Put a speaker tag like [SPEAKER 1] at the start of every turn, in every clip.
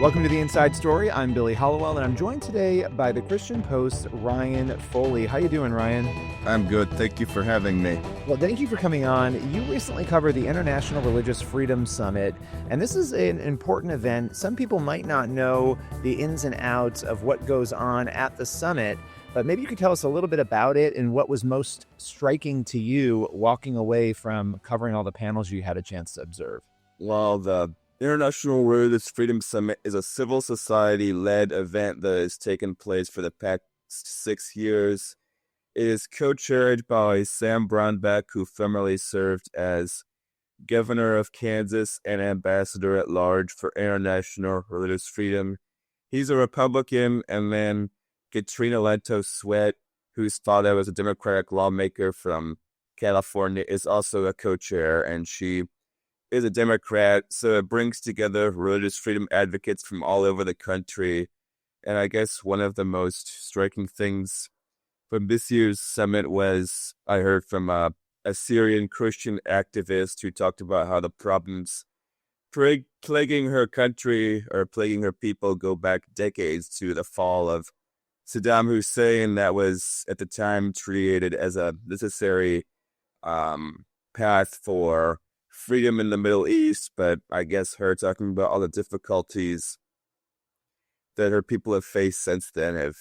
[SPEAKER 1] Welcome to the Inside Story. I'm Billy Hallowell, and I'm joined today by the Christian Post's Ryan Foley. How you doing, Ryan?
[SPEAKER 2] I'm good. Thank you for having me.
[SPEAKER 1] Well, thank you for coming on. You recently covered the International Religious Freedom Summit, and this is an important event. Some people might not know the ins and outs of what goes on at the summit, but maybe you could tell us a little bit about it and what was most striking to you walking away from covering all the panels you had a chance to observe.
[SPEAKER 2] Well, the International Religious Freedom Summit is a civil society-led event that has taken place for the past 6 years. It is co-chaired by Sam Brownback, who formerly served as governor of Kansas and ambassador at large for international religious freedom. He's a Republican, and then Katrina Lento Sweat, whose father was a Democratic lawmaker from California, is also a co-chair, and she is a Democrat, so it brings together religious freedom advocates from all over the country. And I guess one of the most striking things from this year's summit was I heard from a Assyrian Christian activist who talked about how the problems plaguing her country or plaguing her people go back decades to the fall of Saddam Hussein, that was at the time treated as a necessary path for freedom in the Middle East, but I guess her talking about all the difficulties that her people have faced since then have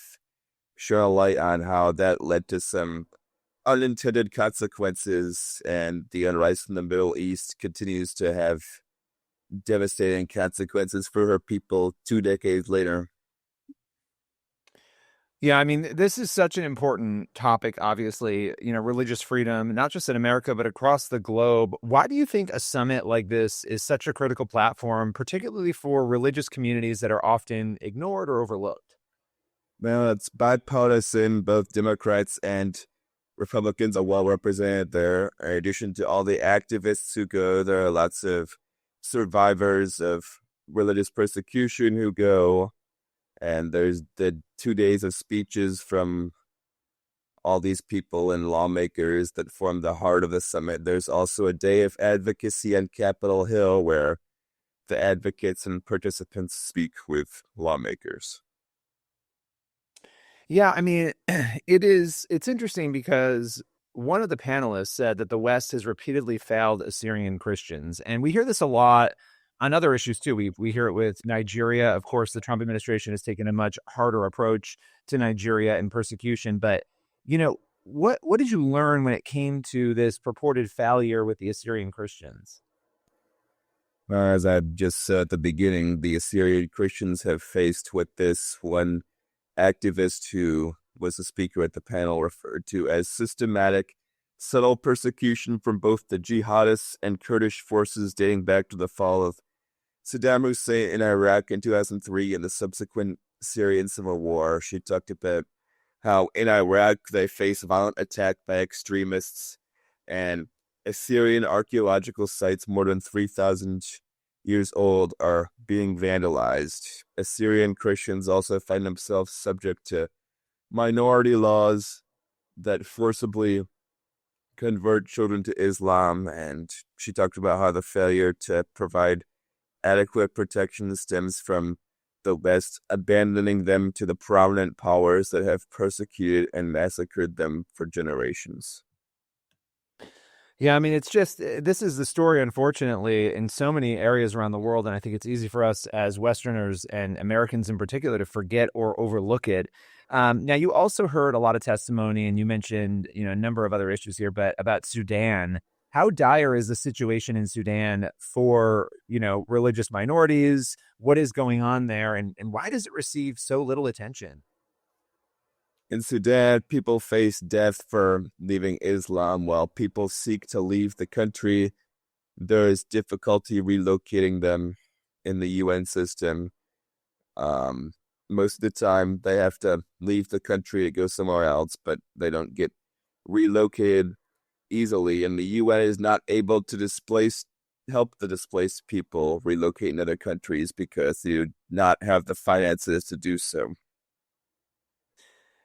[SPEAKER 2] shone a light on how that led to some unintended consequences, and the unrest in the Middle East continues to have devastating consequences for her people 2 decades later.
[SPEAKER 1] Yeah, I mean, this is such an important topic, obviously, religious freedom, not just in America, but across the globe. Why do you think a summit like this is such a critical platform, particularly for religious communities that are often ignored or overlooked?
[SPEAKER 2] Well, it's bipartisan. Both Democrats and Republicans are well represented there. In addition to all the activists who go, there are lots of survivors of religious persecution who go. And there's the 2 days of speeches from all these people and lawmakers that form the heart of the summit. There's also a day of advocacy on Capitol Hill where the advocates and participants speak with lawmakers.
[SPEAKER 1] Yeah, I mean, it's interesting because one of the panelists said that the West has repeatedly failed Assyrian Christians. And we hear this a lot on other issues too. We hear it with Nigeria. Of course, the Trump administration has taken a much harder approach to Nigeria and persecution. But, what did you learn when it came to this purported failure with the Assyrian Christians?
[SPEAKER 2] As I just said at the beginning, the Assyrian Christians have faced what this one activist who was the speaker at the panel referred to as systematic, subtle persecution from both the jihadists and Kurdish forces dating back to the fall of Saddam Hussein in Iraq in 2003 and the subsequent Syrian civil war. She talked about how in Iraq they face violent attack by extremists, and Assyrian archaeological sites more than 3,000 years old are being vandalized. Assyrian Christians also find themselves subject to minority laws that forcibly convert children to Islam, and she talked about how the failure to provide adequate protection stems from the West abandoning them to the prominent powers that have persecuted and massacred them for generations.
[SPEAKER 1] Yeah, I mean, it's just, this is the story, unfortunately, in so many areas around the world. And I think it's easy for us as Westerners and Americans in particular to forget or overlook it. Now, you also heard a lot of testimony, and you mentioned, a number of other issues here, but about Sudan. How dire is the situation in Sudan for, religious minorities? What is going on there? And why does it receive so little attention?
[SPEAKER 2] In Sudan, people face death for leaving Islam while people seek to leave the country. There is difficulty relocating them in the UN system. Most of the time, they have to leave the country to go somewhere else, but they don't get relocated easily. And the UN is not able to help the displaced people relocate in other countries because they do not have the finances to do so.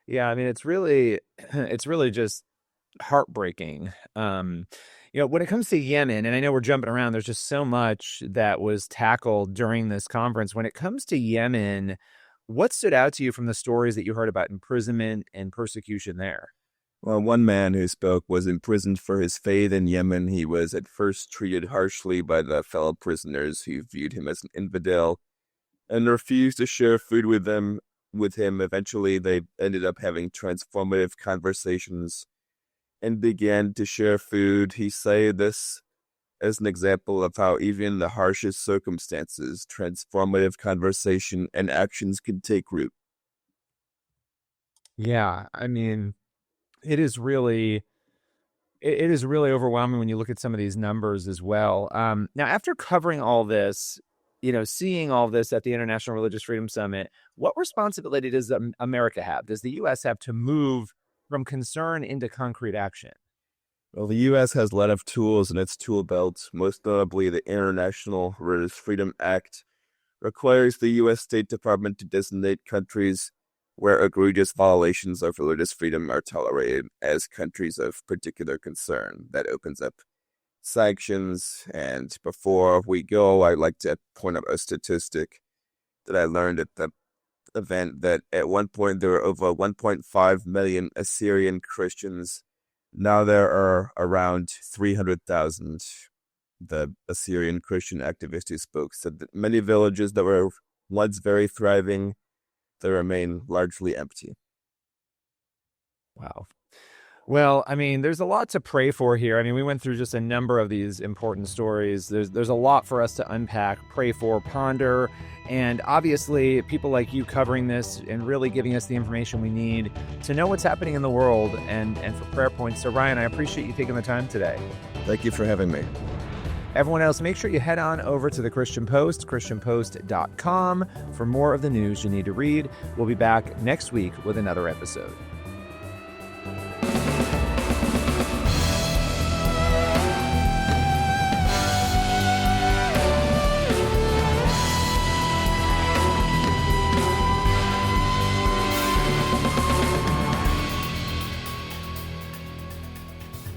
[SPEAKER 1] Yeah, I mean, it's really just heartbreaking. When it comes to Yemen, and I know we're jumping around, there's just so much that was tackled during this conference. When it comes to Yemen, what stood out to you from the stories that you heard about imprisonment and persecution there?
[SPEAKER 2] Well, one man who spoke was imprisoned for his faith in Yemen. He was at first treated harshly by the fellow prisoners who viewed him as an infidel and refused to share food with them. With him, eventually they ended up having transformative conversations and began to share food. He cited this as an example of how even in the harshest circumstances, transformative conversation and actions can take root.
[SPEAKER 1] Yeah, I mean, it is really it is really overwhelming when you look at some of these numbers as well. Now, after covering all this, seeing all this at the International Religious Freedom Summit, what responsibility does America have? Does the U.S. have to move from concern into concrete action?
[SPEAKER 2] Well, the U.S. has a lot of tools in its tool belt, most notably the International Religious Freedom Act requires the U.S. State Department to designate countries where egregious violations of religious freedom are tolerated as countries of particular concern. That opens up sanctions. And before we go, I'd like to point out a statistic that I learned at the event that at one point there were over 1.5 million Assyrian Christians. Now there are around 300,000. The Assyrian Christian activist who spoke said that many villages that were once very thriving, they remain largely empty.
[SPEAKER 1] Wow. Well, I mean, there's a lot to pray for here. I mean, we went through just a number of these important stories. There's a lot for us to unpack, pray for, ponder, and obviously people like you covering this and really giving us the information we need to know what's happening in the world and for prayer points. So Ryan, I appreciate you taking the time today.
[SPEAKER 2] Thank you for having me.
[SPEAKER 1] Everyone else, make sure you head on over to the Christian Post, christianpost.com, for more of the news you need to read. We'll be back next week with another episode.